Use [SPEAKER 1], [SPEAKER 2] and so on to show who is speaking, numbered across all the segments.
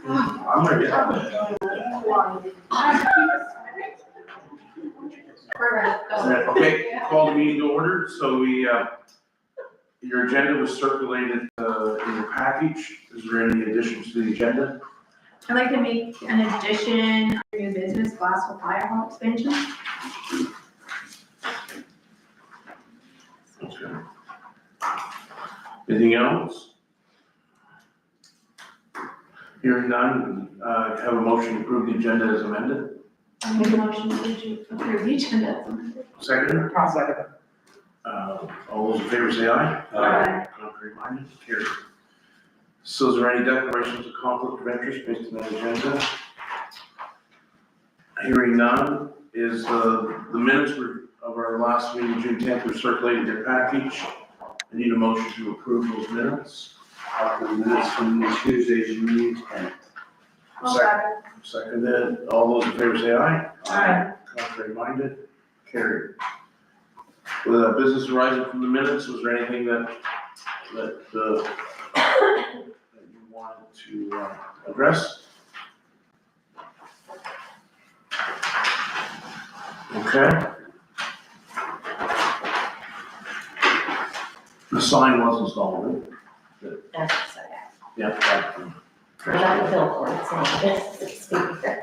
[SPEAKER 1] I'm gonna get okay, call the meeting to order. So your agenda was circulated in your package. Is there any additions to the agenda?
[SPEAKER 2] I'd like to make an addition, new business, Glassville Fire Hall expansion.
[SPEAKER 1] Okay. Anything else? Hearing none, have a motion to approve the agenda as amended.
[SPEAKER 2] I make a motion to approve the agenda.
[SPEAKER 1] Second?
[SPEAKER 3] I'll second it.
[SPEAKER 1] All those in favor say aye.
[SPEAKER 2] Aye.
[SPEAKER 1] Contrary minded, carried. So is there any declarations of conflict of interest based on that agenda? Hearing none, is the minutes of our last meeting, June 10th, were circulated in your package. I need a motion to approve those minutes.
[SPEAKER 4] The minutes from Tuesday's meeting, and
[SPEAKER 1] Seconded. All those in favor say aye.
[SPEAKER 2] Aye.
[SPEAKER 1] Contrary minded, carried. With business arising from the minutes, was there anything that you wanted to address? Okay. The sign was installed, right?
[SPEAKER 5] That's so
[SPEAKER 1] Yeah.
[SPEAKER 5] we're not a billboard, it's not a speaker.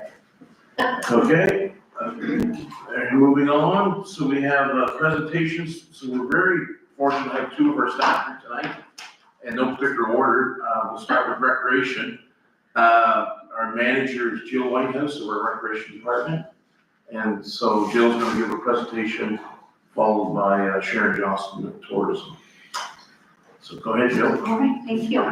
[SPEAKER 1] Okay, moving on, so we have presentations, so we're very fortunate to have two of our staff here tonight, in no particular order. We'll start with recreation. Our manager is Jill Whitehouse of our recreation department, and so Jill's gonna give a presentation, followed by Sharon, Johnston of tourism. So go ahead, Jill.
[SPEAKER 6] All right, thank you.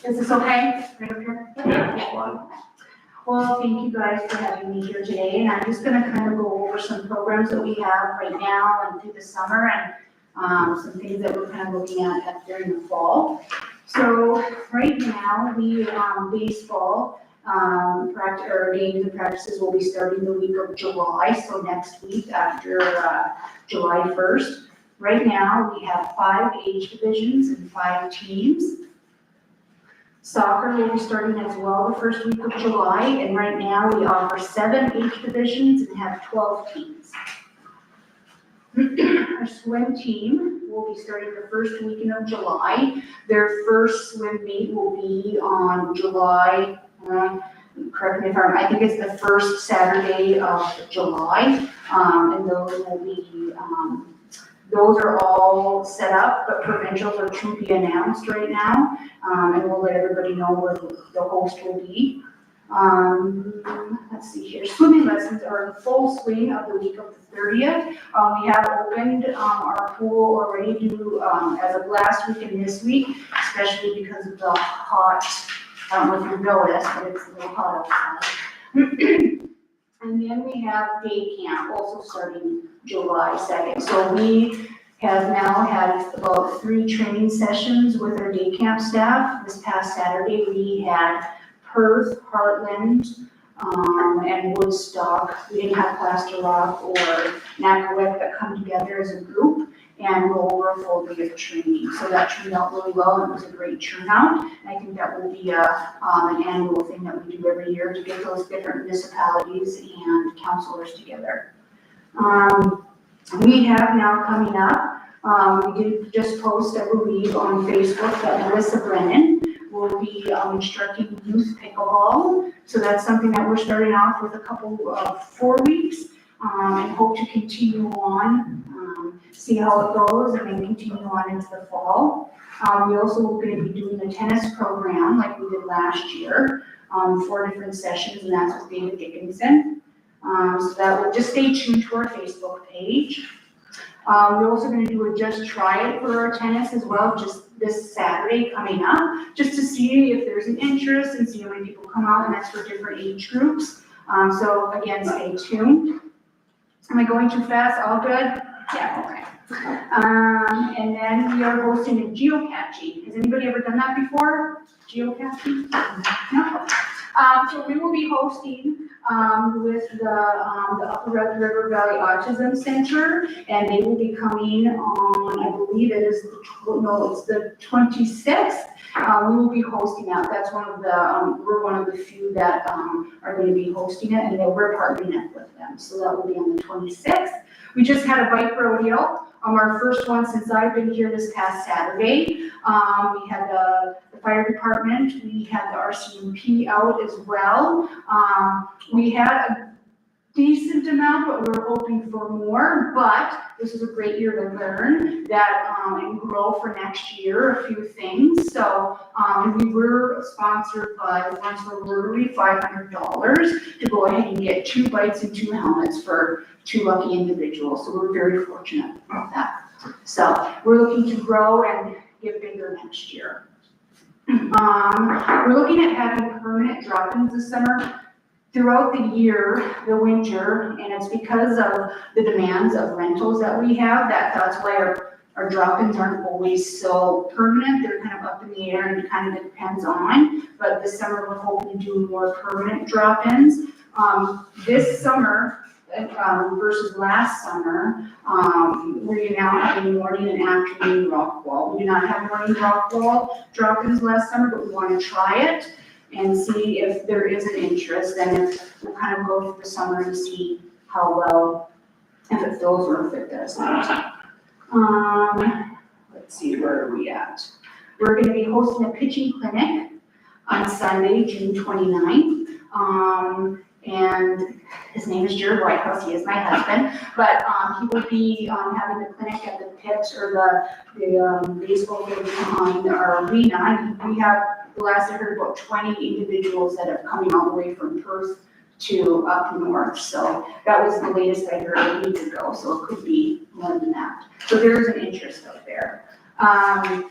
[SPEAKER 6] Is this okay? Right up here?
[SPEAKER 1] Yeah, that's fine.
[SPEAKER 6] Well, thank you guys for having me here today, and I'm just gonna kind of go over some programs that we have right now and through the summer, and some things that we're kind of looking at during the fall. So right now, we, baseball, practice, or games and practices will be starting the week of July, so next week after, July 1st. Right now, we have 5 age divisions and 5 teams. Soccer will be starting as well the first week of July, and right now we offer 7 age divisions and have 12 teams. Our swim team will be starting the first weekend of July. Their first swim meet will be on July, correct me if I'm wrong, I think it's the first Saturday of July, and those will be, those are all set up, but provincials are to be announced right now, and we'll let everybody know where the host will be. Let's see here, swimming lessons are in full swing of the week of the 30th. We have opened our pool already due as of last week and this week, especially because of the hot, I don't know if you noticed, but it's a little hot outside. And then we have day camp also starting July 2nd. So we have now had about 3 training sessions with our day camp staff. This past Saturday, we had Perth, Heartland, and Woodstock. We didn't have Plaster Rock or Nakawek that come together as a group and go over a full day of training. So that turned out really well, and it was a great turnout. And I think that will be an annual thing that we do every year to get those different municipalities and councilors together. We have now coming up, we did just post, I believe, on Facebook that Melissa Brennan will be instructing youth pickleball. So that's something that we're starting off with a couple of 4 weeks, and hope to continue on, see how it goes, and then continue on into the fall. We also are going to be doing a tennis program like we did last year, 4 different sessions, and that's with David Dickinson. So that will just stay tuned to our Facebook page. We're also going to do a just try it for our tennis as well, just this Saturday coming up, just to see if there's an interest and see how many people come out, and that's for different age groups. So again, stay tuned. Am I going too fast? All good? Yeah, okay. And then we are hosting a geocaching. Has anybody ever done that before? Geocaching? No. So we will be hosting with the Upper Red River Valley Autism Center, and they will be coming on, I believe, believe it is it's the 26th. We will be hosting that. That's one of the, we're one of the few that, are gonna be hosting it, and then we're partnering up with them. So that will be on the 26th. We just had a bike rodeo, our first one since I've been here this past Saturday. We had the fire department, we had the RCMP out as well. We had a decent amount, but we were hoping for more, but this is a great year to learn that, and grow for next year, a few things. So, we were sponsored by the Florenceville Rotary, $500 to go ahead and get 2 bikes and 2 helmets for 2 lucky individuals. So we're very fortunate about that. So we're looking to grow and get bigger next year. We're looking at having permanent drop-ins this summer. Throughout the year, the winter, and it's because of the demands of rentals that we have, that's why our drop-ins aren't always so permanent. They're kind of up in the air and it kind of depends on, but this summer we're hoping to do more permanent drop-ins. This summer, versus last summer, we now have a morning and afternoon rock wall. We do not have morning rock wall drop-ins last summer, but we want to try it and see if there is an interest, and if we'll kind of go through the summer and see how well, if it fills or if it doesn't. Let's see, where are we at? We're gonna be hosting a pitching clinic on Sunday, June 29th. And his name is Jared Whitehouse, he is my husband, but he will be having the clinic at the pit or the baseball field behind our arena. And we have, the last I heard, about 20 individuals that are coming all the way from Perth to up north. So that was the latest I heard a week ago, so it could be more than that. So there is an interest out there. And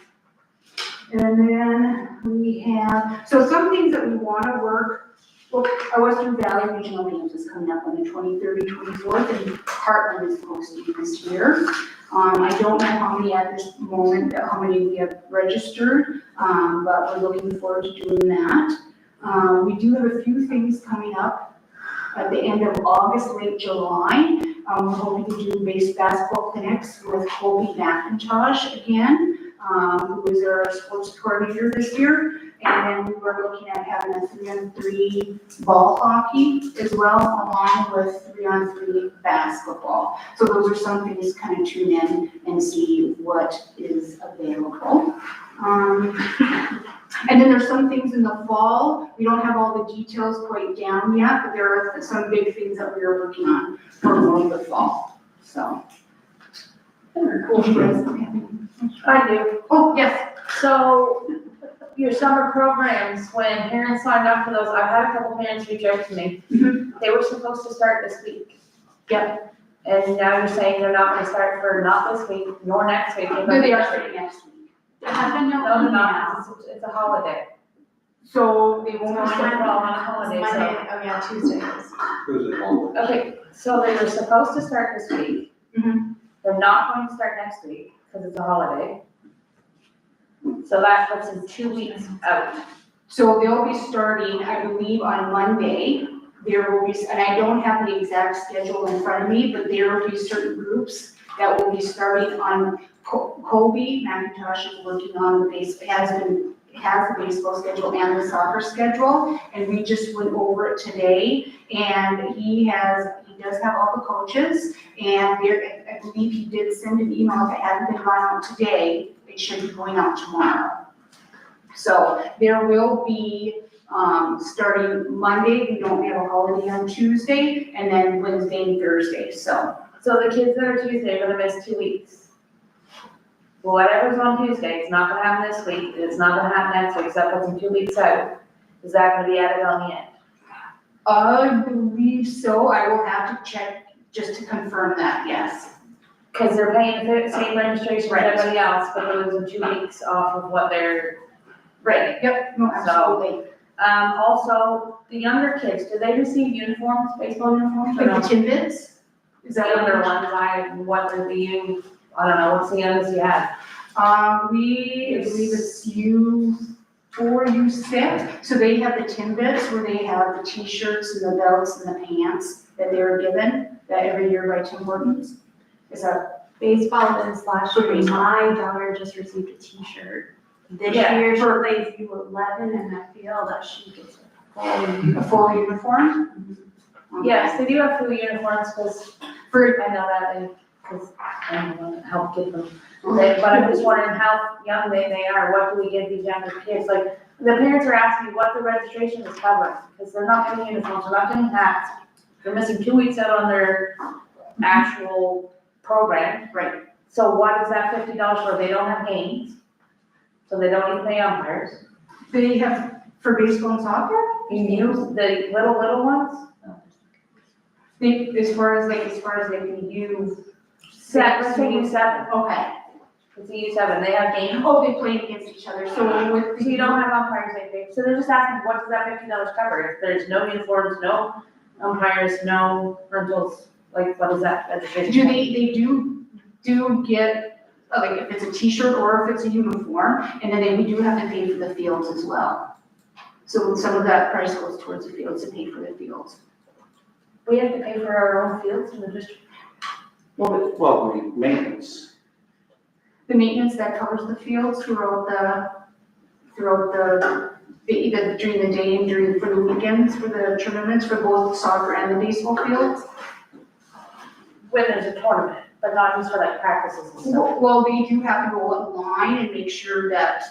[SPEAKER 6] then we have, so some things that we want to work. Well, our Western Valley Regional Games is coming up on the 23rd and 24th, and Carleton is hosting this year. I don't know how many at this moment, how many we have registered, but we're looking forward to doing that. We do have a few things coming up at the end of August, late July. We're hoping to do base basketball clinics with Colby McIntosh again, who is our sports coordinator this year. And then we're looking at having a 3-on-3 ball hockey as well, along with 3-on-3 basketball. So those are some things to kind of tune in and see what is available. And then there's some things in the fall. We don't have all the details quite down yet, but there are some big things that we are working on for more of the fall. So. Cool.
[SPEAKER 5] I do.
[SPEAKER 6] Oh, yes.
[SPEAKER 5] So, your summer programs, when parents signed up for those, I've had a couple parents reach out to me.
[SPEAKER 6] Mhm.
[SPEAKER 5] They were supposed to start this week.
[SPEAKER 6] Yep.
[SPEAKER 5] And now you're saying they're not gonna start for not this week, nor next week.
[SPEAKER 6] No, they are starting next week.
[SPEAKER 2] Has been
[SPEAKER 5] No, they're not, it's a holiday.
[SPEAKER 6] So they
[SPEAKER 5] So
[SPEAKER 6] won't
[SPEAKER 5] we're
[SPEAKER 6] start.
[SPEAKER 5] on a holiday, so.
[SPEAKER 2] Monday, oh yeah, Tuesdays.
[SPEAKER 4] Who's it all?
[SPEAKER 5] Okay, so they were supposed to start this week.
[SPEAKER 6] Mhm.
[SPEAKER 5] They're not going to start next week, because it's a holiday. So that puts them 2 weeks out.
[SPEAKER 6] So they'll be starting, I believe, on Monday. There will be, and I don't have the exact schedule in front of me, but there will be certain groups that will be starting on, Colby McIntosh is working on the has the baseball schedule and the soccer schedule, and we just went over it today, and he does have all the coaches, and I believe he did send an email. If it hadn't been gone out today, it should be going out tomorrow. So there will be, starting Monday, we don't have a holiday on Tuesday, and then Wednesday and Thursday, so.
[SPEAKER 5] So the kids that are Tuesday are gonna miss 2 weeks. Whatever's on Tuesday, it's not gonna happen this week, it's not gonna happen next week, so that puts them 2 weeks out. Is that gonna be added on the end?
[SPEAKER 6] I believe so. I will have to check just to confirm that, yes.
[SPEAKER 5] Because they're paying the same registration as
[SPEAKER 6] Right.
[SPEAKER 5] everybody else, but they're losing 2 weeks off of what they're.
[SPEAKER 6] Right, yep, no, absolutely.
[SPEAKER 5] Also, the younger kids, do they receive uniforms, baseball uniforms, or
[SPEAKER 6] Like
[SPEAKER 5] no?
[SPEAKER 6] the Timbits? Is
[SPEAKER 5] The
[SPEAKER 6] that
[SPEAKER 5] younger
[SPEAKER 6] what?
[SPEAKER 5] ones, what are I don't know, what's the youngest you have?
[SPEAKER 6] I believe it's U4, U6. So they have the Timbits where they have the t-shirts and the belts and the pants that they were given that every year by Tim Hortons. Is that
[SPEAKER 2] baseball this last
[SPEAKER 6] For
[SPEAKER 2] year,
[SPEAKER 6] baseball.
[SPEAKER 2] my daughter just received a t-shirt. This
[SPEAKER 5] Yeah.
[SPEAKER 2] year, she plays U11, and I feel that she gets
[SPEAKER 6] A full uniform?
[SPEAKER 5] Yes, they do have full uniforms, because I know that they, because I don't want to help get them. But I'm just wondering how young they are, what do we give these younger kids? Like, the parents are asking what the registration is covering, because they're not getting uniforms, they're not getting hats. They're missing 2 weeks out on their actual program.
[SPEAKER 6] Right.
[SPEAKER 5] So what is that $50 for? They don't have games, so they don't even pay umpires.
[SPEAKER 6] They have, for baseball and soccer?
[SPEAKER 5] You use the little ones?
[SPEAKER 6] They, as far as like you.
[SPEAKER 5] Let's say U7.
[SPEAKER 6] Okay.
[SPEAKER 5] It's a U7, they have games.
[SPEAKER 6] Oh, they play against each other, so with.
[SPEAKER 5] So you don't have umpires, I think, so they're just asking, what does that $50 cover? If there's no uniforms, no umpires, no rentals, like, what is that registration?
[SPEAKER 6] Do they do get, like, if it's a t-shirt or if it's a uniform, and then we do have to pay for the fields as well. So some of that price goes towards the fields, to pay for the fields.
[SPEAKER 5] We have to pay for our own fields in the district.
[SPEAKER 4] Well, maintenance.
[SPEAKER 6] The maintenance that covers the fields throughout either during the day and for the weekends, for the tournaments, for both soccer and the baseball fields.
[SPEAKER 5] When there's a tournament, but not just for like practices and stuff.
[SPEAKER 6] Well, they do have to go online and make sure that,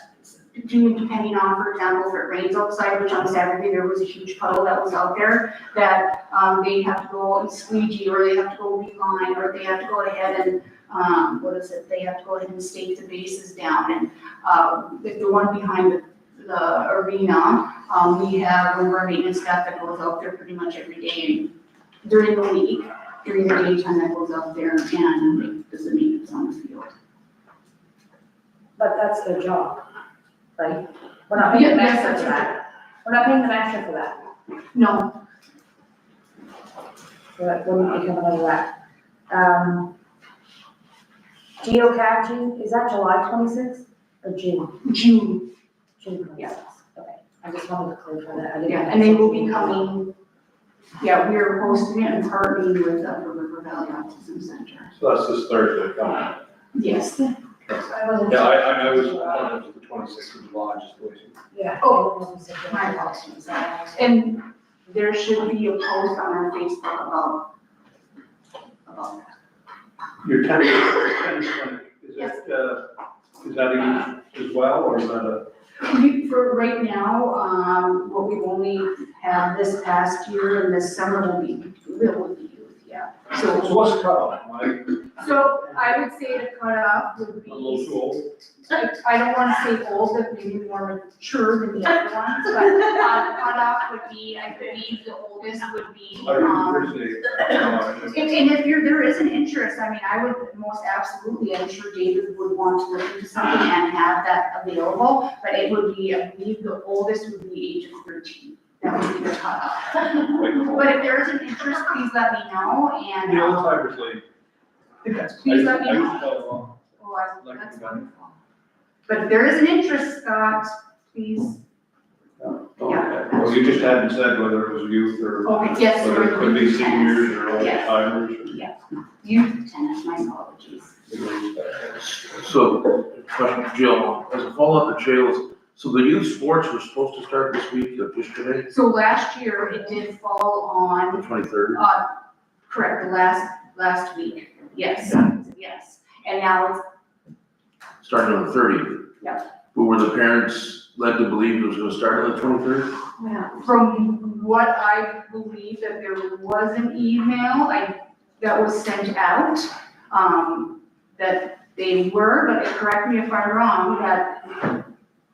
[SPEAKER 6] depending on, for example, if it rains outside, which on Saturday there was a huge puddle that was out there, that they have to go and squeegee, or they have to go beeline, or they have to go ahead and, they have to go ahead and stake the bases down. And the one behind the arena, we have one of our maintenance staff that goes out there pretty much every day and during the week, during the daytime, that goes out there and does the maintenance on the field.
[SPEAKER 5] But that's their job, right? We're not paying them
[SPEAKER 6] Yeah, yes,
[SPEAKER 5] extra
[SPEAKER 6] that's
[SPEAKER 5] for that. We're not paying them extra for that.
[SPEAKER 6] No,
[SPEAKER 5] So that wouldn't be coming out of that. Geocaching, is that July 26th or June?
[SPEAKER 6] June,
[SPEAKER 5] June 26th,
[SPEAKER 6] Yeah.
[SPEAKER 5] okay. I just wanted to clarify that. I didn't-
[SPEAKER 6] yeah, and they will be coming, we're hosting it and partnering with the River Valley Autism Center.
[SPEAKER 3] So that's this Thursday coming.
[SPEAKER 6] Yes.
[SPEAKER 5] I wasn't.
[SPEAKER 3] Yeah, I was on the 26th of July, just waiting.
[SPEAKER 5] Yeah.
[SPEAKER 6] Oh, my apologies. And there should be a post on our Facebook about that.
[SPEAKER 3] Your tennis clinic, is that as well, or is that a?
[SPEAKER 6] For right now, what we've only had this past year and this summer will be youth, yeah.
[SPEAKER 3] So what's the cutoff, Mike?
[SPEAKER 6] So I would say the cutoff would
[SPEAKER 3] A little
[SPEAKER 6] be,
[SPEAKER 3] too old?
[SPEAKER 6] I don't want to say old, but maybe more mature than the other ones, but the cutoff would be, I believe the oldest would be,
[SPEAKER 3] I appreciate
[SPEAKER 6] and if there is an interest, I mean, I would most absolutely, I'm sure David would want to look into something and have that available, but it would be, I believe the oldest would be age of 13. That would be the cutoff. But if there is an interest, please let me know, and,
[SPEAKER 3] The old timers league.
[SPEAKER 6] please let me
[SPEAKER 3] I used
[SPEAKER 6] know.
[SPEAKER 3] to play along.
[SPEAKER 6] Oh, that's
[SPEAKER 3] Like,
[SPEAKER 6] wonderful. But if there is an interest, Scott, please.
[SPEAKER 3] Okay, well, you just hadn't said whether it was youth or
[SPEAKER 6] Okay, yes.
[SPEAKER 3] whether it could be
[SPEAKER 6] youth tennis.
[SPEAKER 3] seniors or old
[SPEAKER 6] Yes.
[SPEAKER 3] timers or.
[SPEAKER 6] Yeah, youth tennis, my apologies.
[SPEAKER 1] So, question for Jill, as a follow-up to Jill's, so the youth sports were supposed to start this week, yesterday,
[SPEAKER 6] So last year, it did fall on,
[SPEAKER 1] the 23rd?
[SPEAKER 6] correct, the last week, yes, yes. And now it's,
[SPEAKER 1] Starting on the 30th.
[SPEAKER 6] Yeah.
[SPEAKER 1] But were the parents led to believe it was gonna start on the 23rd?
[SPEAKER 2] Yeah.
[SPEAKER 6] from what I believe that there was an email, that was sent out, that they were, but correct me if I'm wrong, that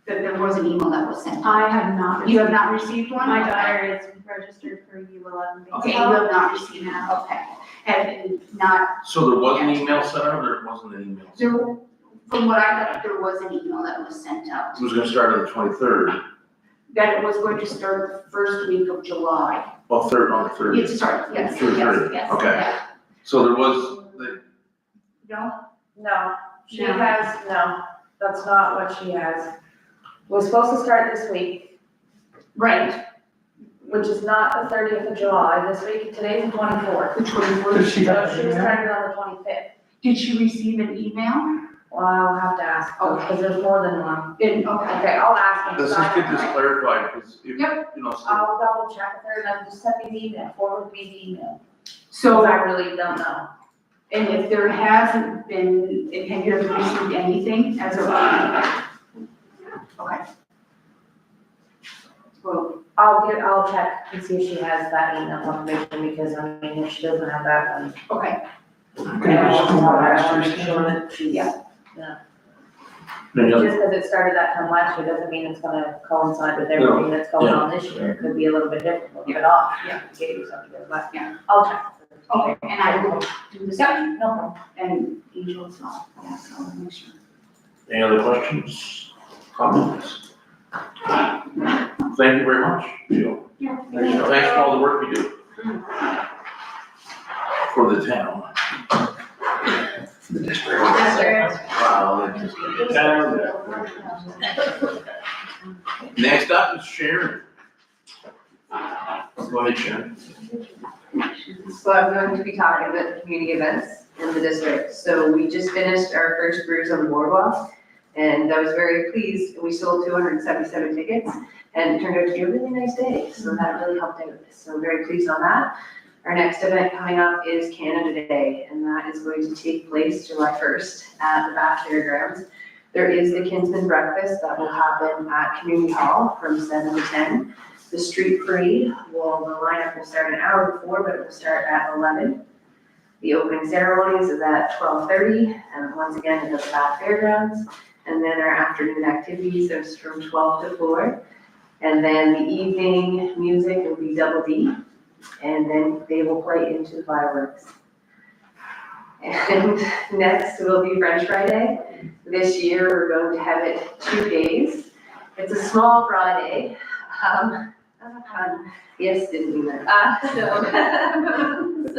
[SPEAKER 6] there was an email that was sent out.
[SPEAKER 2] I have not.
[SPEAKER 6] You have not received one?
[SPEAKER 2] My daughter is registered for U11 baseball.
[SPEAKER 6] Okay, you have not received it, okay. And not,
[SPEAKER 1] So there was an email sent out, or there wasn't an email?
[SPEAKER 6] there, from what I got, there was an email that was sent out,
[SPEAKER 1] It was gonna start on the 23rd,
[SPEAKER 6] that it was going to start the first week of July.
[SPEAKER 1] well, on the 30th.
[SPEAKER 6] Yes, sorry, yes,
[SPEAKER 1] Through
[SPEAKER 6] yes,
[SPEAKER 1] 30th,
[SPEAKER 6] yes.
[SPEAKER 1] okay.
[SPEAKER 6] yeah.
[SPEAKER 1] So there was,
[SPEAKER 6] No?
[SPEAKER 5] No, she
[SPEAKER 6] No.
[SPEAKER 5] has, no, that's not what she has. We're supposed to start this week,
[SPEAKER 6] Right,
[SPEAKER 5] which is not the 30th of July, this week, today's the 24th.
[SPEAKER 6] the 24th.
[SPEAKER 5] So she was started on the 25th.
[SPEAKER 6] Did she receive an email?
[SPEAKER 5] Well, I'll have to ask, because there's more than one.
[SPEAKER 6] Okay.
[SPEAKER 5] Okay, I'll ask him.
[SPEAKER 1] Let's just get this clarified, because if,
[SPEAKER 6] Yep.
[SPEAKER 1] you know, so-
[SPEAKER 5] I'll double check with her, and then just send me the email, forward me the email.
[SPEAKER 6] So,
[SPEAKER 5] I really don't know.
[SPEAKER 6] and if there hasn't been, have you ever received anything as of? Okay. Well,
[SPEAKER 5] I'll check and see if she has that email confirmation, because I mean, if she doesn't have that, then.
[SPEAKER 6] okay,
[SPEAKER 5] Yeah.
[SPEAKER 1] Any other-
[SPEAKER 5] Just because it started that time last year doesn't mean it's gonna coincide with everything that's going on this year. It could be a little bit different, we'll leave it off.
[SPEAKER 6] Yeah.
[SPEAKER 5] Give you something, but
[SPEAKER 6] Yeah.
[SPEAKER 5] I'll check.
[SPEAKER 6] okay, and I will do the
[SPEAKER 5] Yep,
[SPEAKER 6] same,
[SPEAKER 5] no problem.
[SPEAKER 6] and Angel as well, yeah, so I'll make sure.
[SPEAKER 1] Any other questions, comments? Thank you very much, Jill.
[SPEAKER 6] Yeah.
[SPEAKER 1] Thanks for all the work you do for the town. The district. Wow, that's just. Next up is Sharon. Go ahead, Sharon.
[SPEAKER 7] So I'm going to be talking about the community events in the district. So we just finished our first Brews on the Boardwalk, and I was very pleased. We sold 277 tickets, and it turned out to be a really nice day, so that really helped out. So I'm very pleased on that. Our next event coming up is Canada Day, and that is going to take place July 1st at the Bath Fairgrounds. There is the Kinsman Breakfast that will happen at Community Hall from 7 to 10. The street parade, the lineup will start an hour before, but it will start at 11. The opening ceremonies is at 12:30, and once again at the Bath Fairgrounds. And then our afternoon activities is from 12 to 4. And then the evening music will be Double D, and then they will play into fireworks. And next will be French Friday. This year, we're going to have it 2 days. It's a small Friday. Yes, didn't mean that. So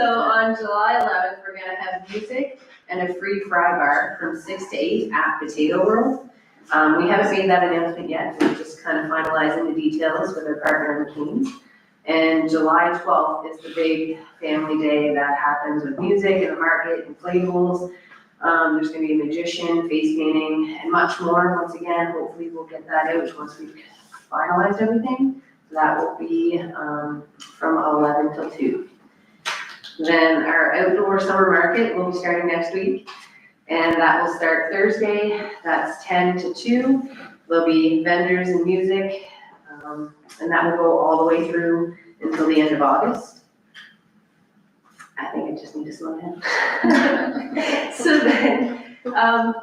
[SPEAKER 7] on July 11th, we're gonna have music and a free fry bar from 6 to 8 at Potato World. We haven't made that announcement yet. We're just kind of finalizing the details with our partner McKean's. And July 12th is the big family day that happens with music and a market, inflatables. There's gonna be a magician, face painting, and much more. Once again, hopefully we'll get that out once we've finalized everything. That will be from 11 till 2. Then our outdoor summer market will be starting next week, and that will start Thursday. That's 10 to 2. There'll be vendors and music, and that will go all the way through until the end of August. I think I just need to slow down. So then,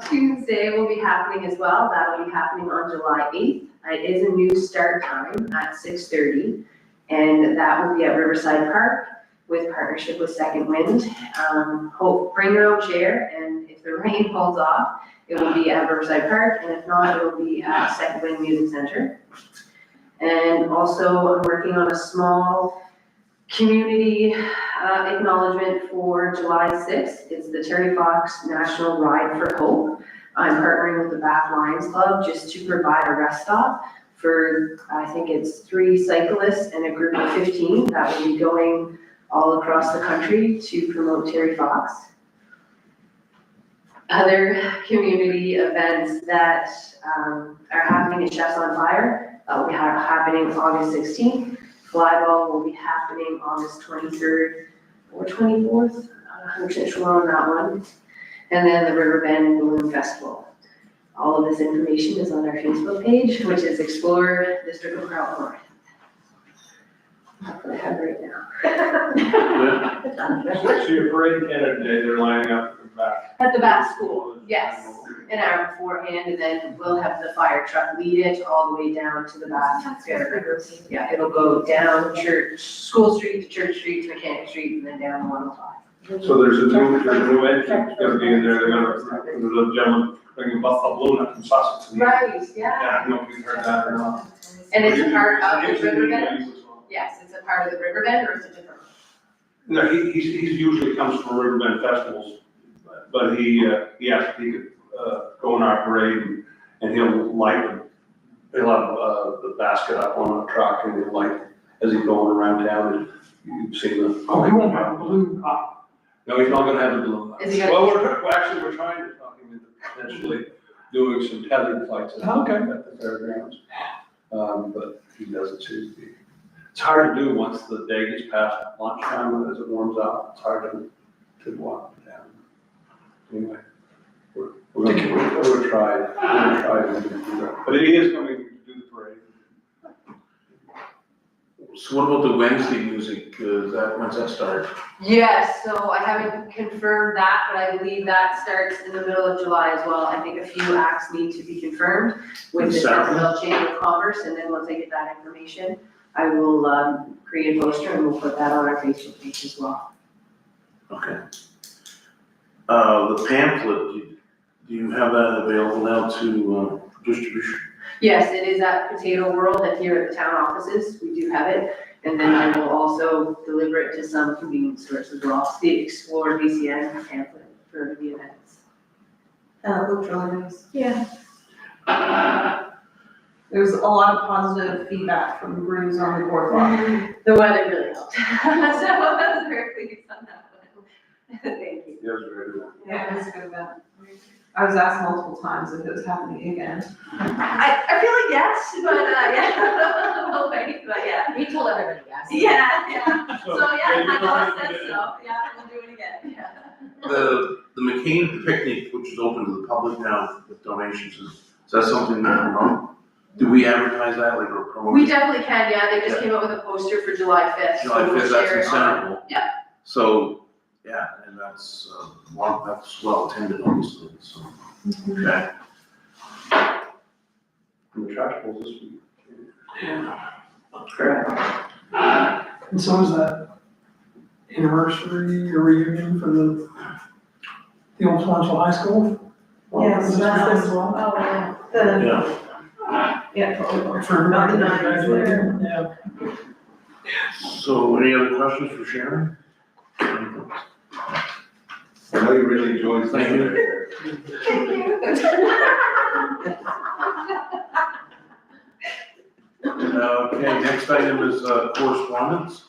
[SPEAKER 7] Tuesday will be happening as well. That'll be happening on July 8th. It is a new start time at 6:30, and that will be at Riverside Park with partnership with Second Wind. Bring your own chair, and if the rain holds off, it will be at Riverside Park, and if not, it will be at Second Wind Music Center. And also, I'm working on a small community acknowledgement for July 6th. It's the Terry Fox National Ride for Hope. I'm partnering with the Bath Lions Club just to provide a rest stop for, I think it's 3 cyclists and a group of 15 that will be going all across the country to promote Terry Fox. Other community events that are happening at Chefs on Fire will be happening August 16th. Flyball will be happening August 23rd or 24th. I'm not 100% sure on that one. And then the Riverbend Balloon Festival. All of this information is on our Facebook page, which is Explore District of Carleton North. That's what I have right now.
[SPEAKER 3] So your parade Canada Day, they're lining up at the back.
[SPEAKER 7] At the back school, yes, an hour beforehand, and then we'll have the fire truck lead it all the way down to the back fairgrounds. Yeah, it'll go down Church, School Street to Church Street to Mechanic Street, and then down 105.
[SPEAKER 3] So there's a new entrance gonna be in there, there's a gentleman bringing a balloon up from Sussex.
[SPEAKER 7] Right, yeah,
[SPEAKER 3] Yeah, I don't know if you've heard that or not.
[SPEAKER 7] and it's a part of the
[SPEAKER 3] It's a new
[SPEAKER 7] Riverbend?
[SPEAKER 3] place as well.
[SPEAKER 7] Yes, it's a part of the Riverbend, or it's a different?
[SPEAKER 3] No, he usually comes from Riverbend festivals, but he asked if he could, go in our parade and he'll light them. He'll have, the basket up on a truck and he'll light as he's going around town, and you've seen the.
[SPEAKER 8] Oh, he won't have a balloon pop.
[SPEAKER 3] No, he's not gonna have the balloon.
[SPEAKER 7] Is he gonna-
[SPEAKER 3] Well, actually, we're trying to talk him into potentially doing some tethered flights at the fairgrounds. But he doesn't seem to be. It's hard to do once the day gets past lunchtime as it warms up. It's hard to walk down. Anyway, we're gonna try. We're gonna try to do that. But he is coming to do the parade.
[SPEAKER 1] So what about the Wednesday music, when's that start?
[SPEAKER 7] Yes, so I haven't confirmed that, but I believe that starts in the middle of July as well. I think a few acts need to be confirmed with the
[SPEAKER 1] Saturday?
[SPEAKER 7] Central Chamber of Commerce, and then once I get that information, I will create a poster and we'll put that on our Facebook page as well.
[SPEAKER 1] Okay. The pamphlet, do you have that available now to, distribution?
[SPEAKER 7] Yes, it is at Potato World and here at the town offices, we do have it. And then I will also deliver it to some convenience stores as well, the Explore BCN pamphlet for the events.
[SPEAKER 8] Looked really nice.
[SPEAKER 2] Yeah.
[SPEAKER 8] There was a lot of positive feedback from the brews on the boardwalk.
[SPEAKER 7] The weather really helped. So I was very pleased on that one. Thank you.
[SPEAKER 3] He was very good.
[SPEAKER 8] Yeah, it was a good event. I was asked multiple times if it was happening again.
[SPEAKER 7] I feel like yes, but yeah, we'll wait, but yeah.
[SPEAKER 5] We told everybody yes.
[SPEAKER 7] Yeah. So yeah,
[SPEAKER 3] you
[SPEAKER 7] my
[SPEAKER 3] don't
[SPEAKER 7] boss
[SPEAKER 3] have to
[SPEAKER 7] said
[SPEAKER 3] do it.
[SPEAKER 7] so, yeah, we'll do it again, yeah.
[SPEAKER 1] The McCain picnic, which is open to the public now with donations, is that something that we promote? Do we advertise that, like, or promote?
[SPEAKER 7] We definitely can, yeah, they just came up with a poster for July 5th. so
[SPEAKER 1] July
[SPEAKER 7] we'll
[SPEAKER 1] 5th, that's
[SPEAKER 7] share
[SPEAKER 1] in
[SPEAKER 7] it on-
[SPEAKER 1] Centerville.
[SPEAKER 7] Yeah.
[SPEAKER 1] So, yeah, and that's well attended, obviously, so, okay.
[SPEAKER 3] And the trash pulls this week.
[SPEAKER 1] Correct.
[SPEAKER 9] And so is that anniversary or reunion for the old Florenceville High School?
[SPEAKER 8] Yes, that's this one.
[SPEAKER 2] Oh, yeah.
[SPEAKER 1] Yeah,
[SPEAKER 9] For
[SPEAKER 8] About the
[SPEAKER 9] everybody
[SPEAKER 8] nines
[SPEAKER 9] graduating, yeah.
[SPEAKER 1] so any other questions for Sharon?
[SPEAKER 3] I know you really enjoyed
[SPEAKER 1] Thank
[SPEAKER 3] saying
[SPEAKER 1] you.
[SPEAKER 3] it.
[SPEAKER 1] Okay, next item is correspondence.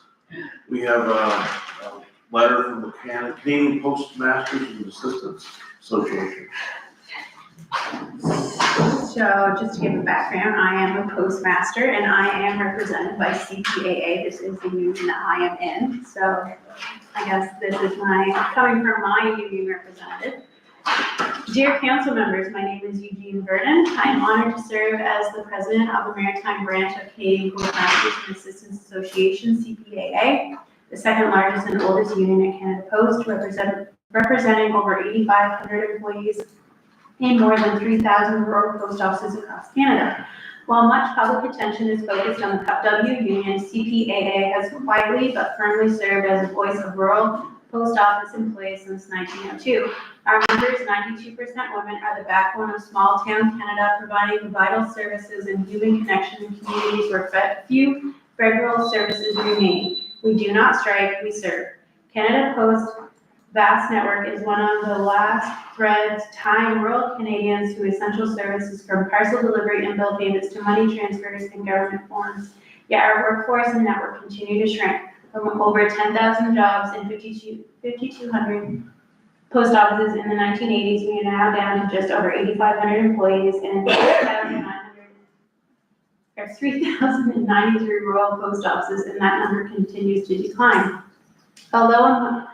[SPEAKER 1] We have a letter from the Canadian Postmasters and Assistants Association.
[SPEAKER 2] So just to give a background, I am a postmaster and I am represented by CPAA. This is the union that I am in. So I guess this is coming from my union representative. Dear council members, my name is Eugene Vernon. I am honored to serve as the president of the Maritime Branch of Canadian Postmasters and Assistants Association, CPAA, the second largest and oldest union at Canada Post, representing over 8,500 employees in more than 3,000 rural post offices across Canada. While much public attention is focused on the CUPW union, CPAA has quietly but firmly served as a voice of rural post office employees since 1902. Our members, 92% women, are the backbone of small town Canada, providing the vital services and human connection in communities where few federal services remain. We do not strike, we serve. Canada Post vast network is one of the last threads tying rural Canadians to essential services, from parcel delivery and bill payments to money transfers and government forms. Yet our workforce and network continue to shrink. From over 10,000 jobs in 5,200 post offices in the 1980s, we are now down to just over 8,500 employees and 3,093 rural post offices, and that number continues to decline. Although a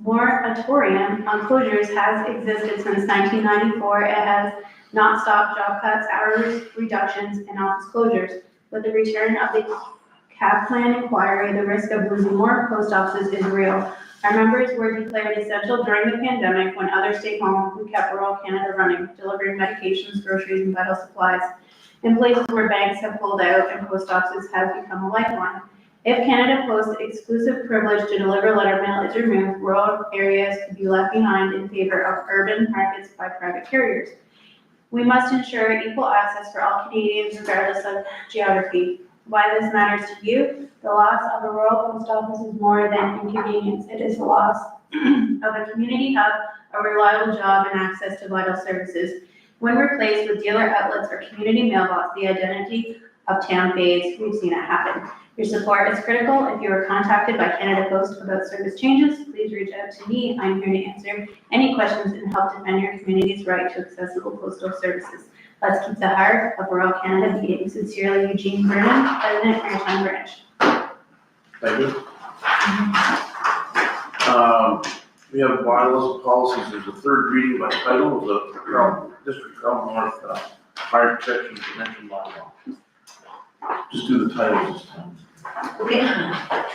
[SPEAKER 2] moratorium on closures has existed since 1994, it has not stopped job cuts, hours reductions, and office closures. With the return of the cap plan inquiry, the risk of losing more post offices is real. Our members were declared essential during the pandemic when others stayed home. We kept rural Canada running, delivering medications, groceries, and vital supplies in places where banks have pulled out and post offices have become a lifeline. If Canada Post's exclusive privilege to deliver letter mail is removed, rural areas could be left behind in favor of urban markets by private carriers. We must ensure equal access for all Canadians regardless of geography. Why this matters to you? The loss of a rural post office is more than inconvenience. It is the loss of a community hub, a reliable job, and access to vital services. When replaced with dealer outlets or community mailbox, the identity of town fades. We've seen it happen. Your support is critical. If you are contacted by Canada Post about service changes, please reach out to me. I'm here to answer any questions and help defend your community's right to accessible postal services. Let's keep the heart of rural Canada beating. Sincerely, Eugene Vernon, President, Maritime Branch.
[SPEAKER 1] Thank you. We have bylaws and policies. There's a third reading by title of the District Carleton North Fire Protection Prevention Bylaw. Just do the titles this time.
[SPEAKER 8] Okay,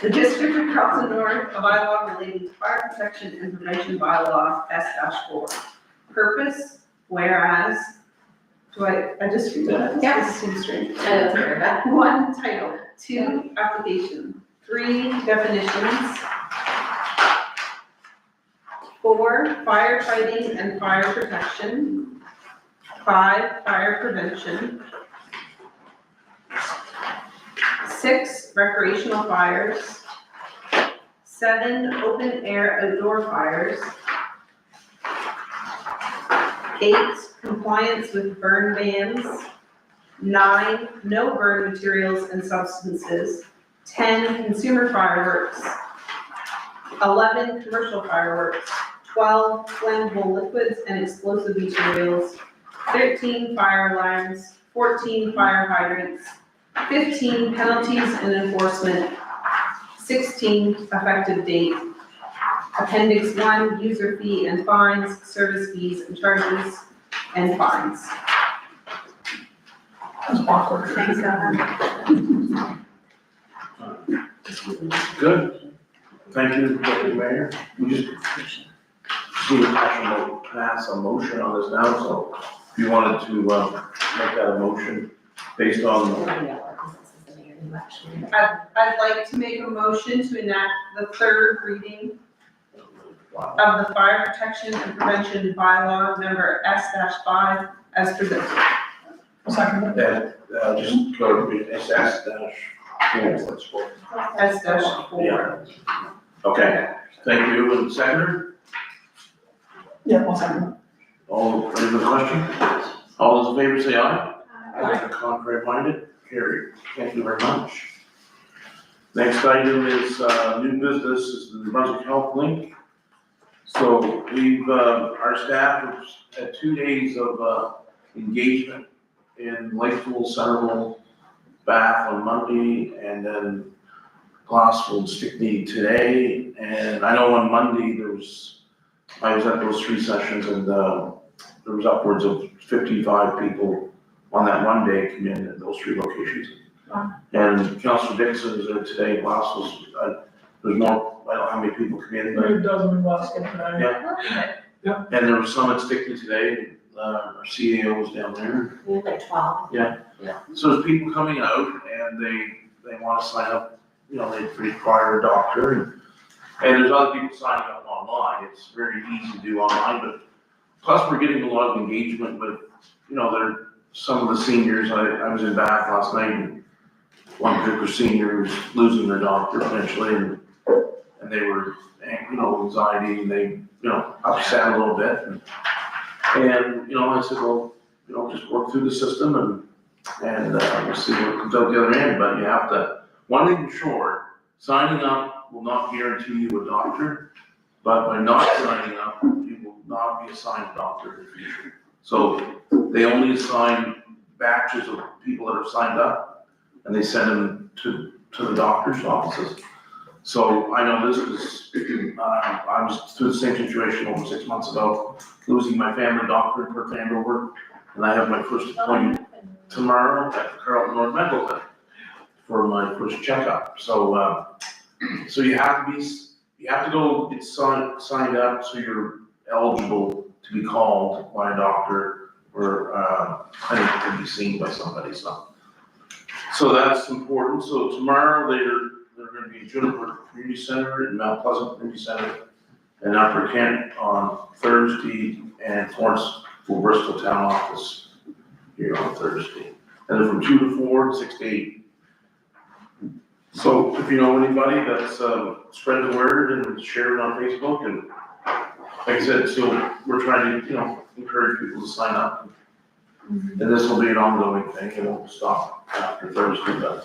[SPEAKER 8] the District of Carleton North, a bylaw relating to fire protection and prevention bylaw S-4. Purpose, whereas, I just read that?
[SPEAKER 7] Yeah.
[SPEAKER 8] This seems strange.
[SPEAKER 7] That's fair.
[SPEAKER 8] 1, title. 2, application. 3, definitions. 4, firefighting and fire protection. 5, fire prevention. 6, recreational fires. 7, open air outdoor fires. 8, compliance with burn bans. 9, no burn materials and substances. 10, consumer fireworks. 11, commercial fireworks. 12, flammable liquids and explosive materials. 13, fire alarms. 14, fire hydrants. 15, penalties and enforcement. 16, effective date. Appendix 1, user fee and fines, service fees and charges, and fines.
[SPEAKER 9] That's awkward.
[SPEAKER 2] Thanks, Ellen.
[SPEAKER 1] Good. Thank you, Deputy Mayor. We just need to pass a motion on this now, so if you wanted to make that a motion based on,
[SPEAKER 8] I'd like to make a motion to enact the third reading of the fire protection and prevention bylaw number S-5 as presented.
[SPEAKER 9] I'll second that.
[SPEAKER 1] just go to SS dash 4.
[SPEAKER 8] S-4.
[SPEAKER 1] Yeah. Okay, thank you, and seconder,
[SPEAKER 9] Yeah, I'll second that.
[SPEAKER 1] all, any other question? All those in favor say aye. Contrary minded, carried. Thank you very much. Next item is, new business, is the New Brunswick Health Link. So we've, our staff has had 2 days of, engagement in Lakeville, Centerville, Bath on Monday, and then Glassville and Stickney today. And I know on Monday I was at those 3 sessions, and, there was upwards of 55 people on that one day come in at those 3 locations.
[SPEAKER 9] Wow.
[SPEAKER 1] And Councilor Dixon is there today, Glassville's, there's more, I don't know how many people come in, but
[SPEAKER 9] Maybe a dozen in Glasgow tonight.
[SPEAKER 1] yeah. And there was some at Stickney today, our CAO was down there.
[SPEAKER 7] We have like 12.
[SPEAKER 1] So there's people coming out and they wanna sign up, you know, they require a doctor, and there's other people signing up online. It's very easy to do online, but plus we're getting a lot of engagement with, you know, some of the seniors. I was in Bath last night, and one particular senior was losing their doctor potentially, and they were, you know, anxiety, and they, you know, upset a little bit. And, you know, I said, well, you know, just work through the system and we'll see what comes out the other end. But you have to, one thing for sure, signing up will not guarantee you a doctor, but by not signing up, you will not be assigned a doctor in the future. So they only assign batches of people that have signed up, and they send them to the doctor's offices. So I know this is, I was through the same situation over 6 months ago, losing my family doctor in Perth Andover, and I have my first appointment tomorrow at the Carleton North Medical Clinic for my first checkup. So, so you have to go get signed up so you're eligible to be called by a doctor or clinic to be seen by somebody. So that's important. So tomorrow they're going to be in Juniper Community Center and Mount Pleasant Community Center and Upper Kent on Thursday, and Florenceville Bristol Town Office here on Thursday. And then from 2 to 4, 6 to 8. So if you know anybody that's spread the word and share it on Facebook, and like I said, so we're trying to, you know, encourage people to sign up. And this will be an ongoing thing, it won't stop after Thursday, but,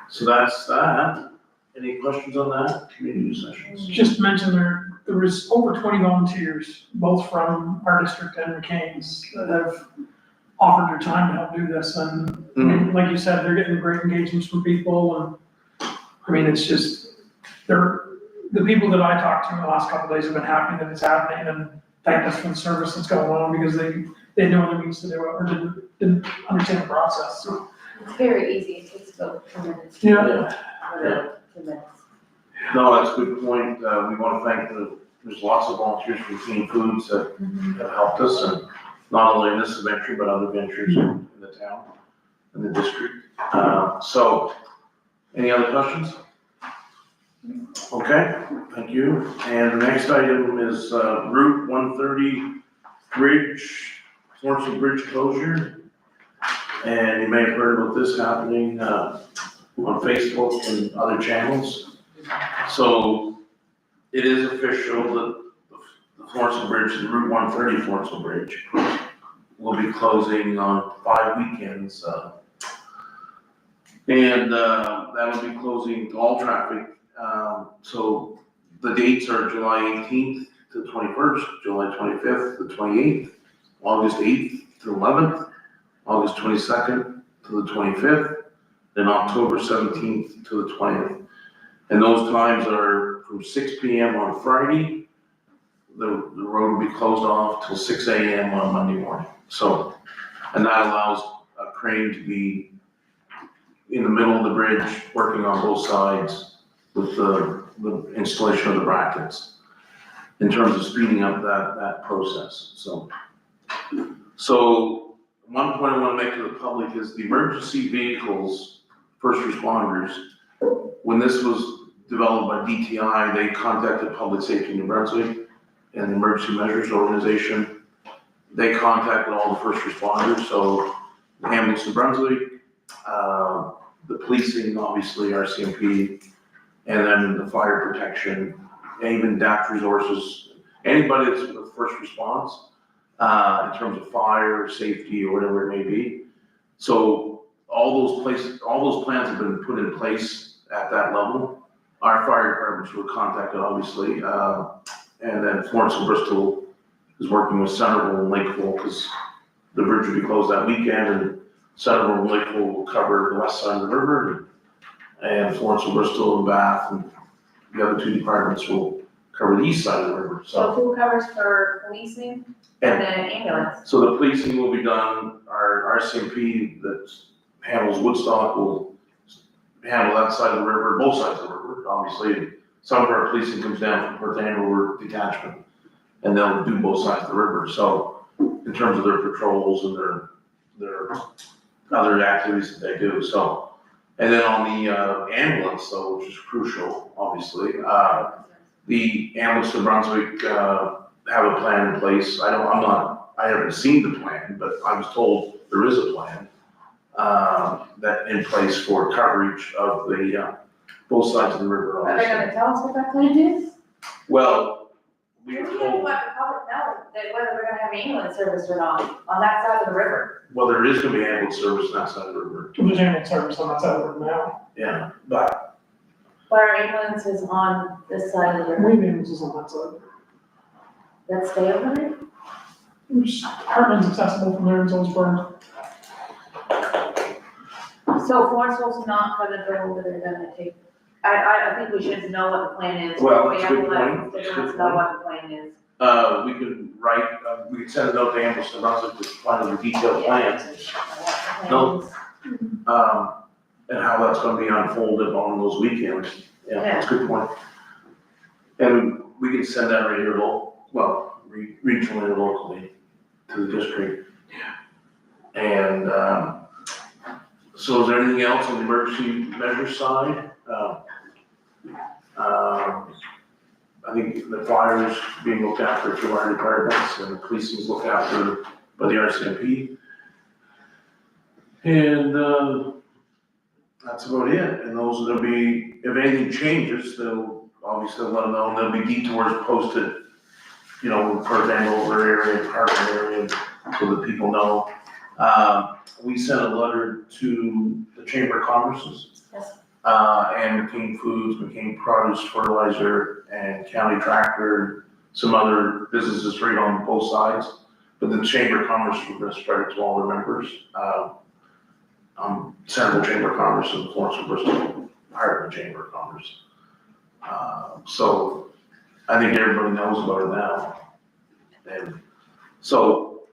[SPEAKER 1] so that's that. Any questions on that, community sessions?
[SPEAKER 9] Just mention there was over 20 volunteers, both from our district and McCain's, that have offered their time to help do this. And I mean, like you said, they're getting great engagements from people. And I mean, it's just, the people that I talked to in the last couple of days have been happy that it's happening and thanked us for the service that's going on because they had no other means to do it or didn't understand the process. So,
[SPEAKER 5] It's very easy, it takes about 2 minutes.
[SPEAKER 9] yeah.
[SPEAKER 5] Whatever, 2 minutes.
[SPEAKER 1] No, that's a good point. We want to thank there's lots of volunteers from Clean Foods that have helped us, and not only in this adventure, but other ventures in the town, in the district. So, any other questions? Okay, thank you. And the next item is Route 130 Bridge, Florenceville Bridge closure. And you may have heard about this happening on Facebook and other channels. So it is official that the Florenceville Bridge, the Route 130 Florenceville Bridge, will be closing on 5 weekends. And that will be closing to all traffic. So the dates are July 18th to 21st, July 25th to 28th, August 8th to 11th, August 22nd to the 25th, then October 17th to the 20th. And those times are from 6 p.m. on Friday. The road will be closed off till 6 a.m. on Monday morning. So, and that allows a crane to be in the middle of the bridge, working on both sides with the installation of the brackets in terms of speeding up that process. So one point I want to make to the public is the emergency vehicles, first responders, when this was developed by DTI, they contacted Public Safety New Brunswick and the Emergency Measures Organization. They contacted all the first responders, so the Ambulance New Brunswick, the policing, obviously, RCMP, and then the fire protection, and even DAP resources, anybody that's with first response, in terms of fire, safety, or whatever it may be. So all those plans have been put in place at that level. Our fire departments were contacted, obviously, and then Florenceville Bristol is working with Centerville and Lakeville, because the bridge will be closed that weekend, and Centerville and Lakeville will cover the west side of the river, and Florenceville, Bristol, and Bath, and the other two departments will cover the east side of the river.
[SPEAKER 5] So who covers for policing and then ambulance?
[SPEAKER 1] So the policing will be done, our RCMP that handles Woodstock will handle that side of the river, both sides of the river, obviously. Some of our policing comes down from Perth Andover detachment, and they'll do both sides of the river. So in terms of their patrols and their other activities that they do, so. And then on the ambulance, though, which is crucial, obviously, the Ambulance New Brunswick have a plan in place. I haven't seen the plan, but I was told there is a plan that in place for coverage of the both sides of the river.
[SPEAKER 5] Are they gonna tell us what that plan is?
[SPEAKER 1] Well, we
[SPEAKER 5] We
[SPEAKER 1] were
[SPEAKER 5] have to
[SPEAKER 1] told,
[SPEAKER 5] let the public know that whether we're gonna have ambulance service or not on that side of the river.
[SPEAKER 1] well, there is gonna be ambulance service on that side of the river,
[SPEAKER 9] There's ambulance service on that side of the river now.
[SPEAKER 1] yeah, but
[SPEAKER 5] But our ambulance is on this side of the
[SPEAKER 9] We
[SPEAKER 5] river.
[SPEAKER 9] have ambulances on that side.
[SPEAKER 5] That stay over there?
[SPEAKER 9] Hartman's accessible from there, it's always burned.
[SPEAKER 5] So Florenceville's not gonna go over there, gonna take, I think we should know what the plan is.
[SPEAKER 1] Well,
[SPEAKER 5] We
[SPEAKER 1] it's a
[SPEAKER 5] have to
[SPEAKER 1] good
[SPEAKER 5] let
[SPEAKER 1] point. It's a
[SPEAKER 5] constituents
[SPEAKER 1] good
[SPEAKER 5] know
[SPEAKER 1] point.
[SPEAKER 5] what the plan is.
[SPEAKER 1] we could write, we could send a note to Ambulance New Brunswick with kind of a detailed plan. No. And how that's gonna be unfolded on those weekends. Yeah, that's a good point. And we can send that right here, regionally and locally to the district. And, so is there anything else on the emergency measures side? I think the fire is being looked after through our departments, and the policing is looked after by the RCMP. And, that's about it, and there'll be, if anything changes, they'll obviously let them know, and there'll be detours posted, in Perth Andover area, Carleton area, so that people know. We sent a letter to the Chamber of Commerce's.
[SPEAKER 5] Yes.
[SPEAKER 1] And McCain Foods, McCain Produce Fertilizer, and County Tractor, some other businesses right on both sides. But the Chamber of Commerce, we're gonna spread it to all the members. Central Chamber of Commerce and Florenceville, Bursaries, part of the Chamber of Commerce. So I think everybody knows about it now. And so,